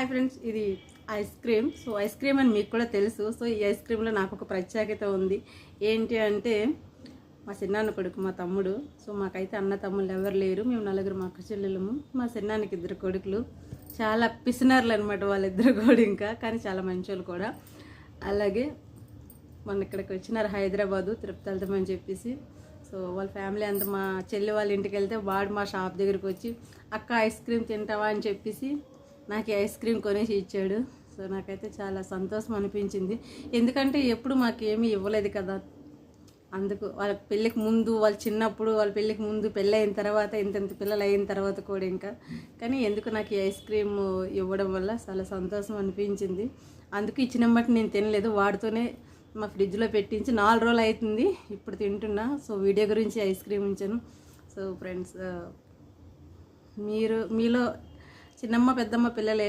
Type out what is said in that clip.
Hi friends, ఇది ice cream. So ice cream అని మీకు కూడా తెలుసు. సో ఈ ఐస్ క్రీమ్లో నాకు ఒక ప్రత్యేకత ఉంది. ఏంటి అంటే మా చిన్నాన్న కొడుకు మా తమ్ముడు. సో మాకైతే అన్న తమ్ముళ్ళు ఎవరు లేరు, మేము నలుగురు మా అక్క చెల్లెలము. మా చిన్నానికి 2 కొడుకులు. చాలా పిసినారులు అనమాట వాళ్ళిద్దరు కూడా, ఇంకా కానీ చాలా మంచోళ్ళు కూడా. అలాగే మొన్న ఇక్కడికి వచ్చినారు హైదరాబాదు, తిరుపతి వెళ్తామని చెప్పేసి. సో వాళ్ళ ఫ్యామిలీ అంతా మా చెల్లి వాళ్ళ ఇంటికి వెళ్తే వాడు మా షాప్ దగ్గరికి వచ్చి అక్క ఐస్ క్రీమ్ తింటావా అని చెప్పేసి నాకు ఐస్ క్రీమ్ కొనేసి ఇచ్చాడు. సో నాకైతే చాలా సంతోషం అనిపించింది. ఎందుకంటే ఎప్పుడు మాకేమీ ఇవ్వలేదు కదా. అందుకు వాళ్ళ పెళ్ళికి ముందు, వాళ్ళు చిన్నప్పుడు, వాళ్ళ పెళ్ళికి ముందు, పెళ్ళి అయిన తర్వాత, ఇంత పిల్లలు అయిన తర్వాత కూడా ఇంకా కానీ ఎందుకు నాకు ఈ ఐస్ క్రీమ్ ఇవ్వడం వల్ల చాలా సంతోషం అనిపించింది. అందుకు ఇచ్చినమ్మటి నేను తినలేదు, వాడితోనే మా ఫ్రిడ్జ్లో పెట్టించి 4 రోజులు అవుతుంది, ఇప్పుడు తింటున్నా. సో వీడియో గురించి ఐస్ క్రీమ్ ఉంచాను. సో ఫ్రెండ్స్, మీలో చిన్నమ్మ పెద్దమ్మ పిల్లలు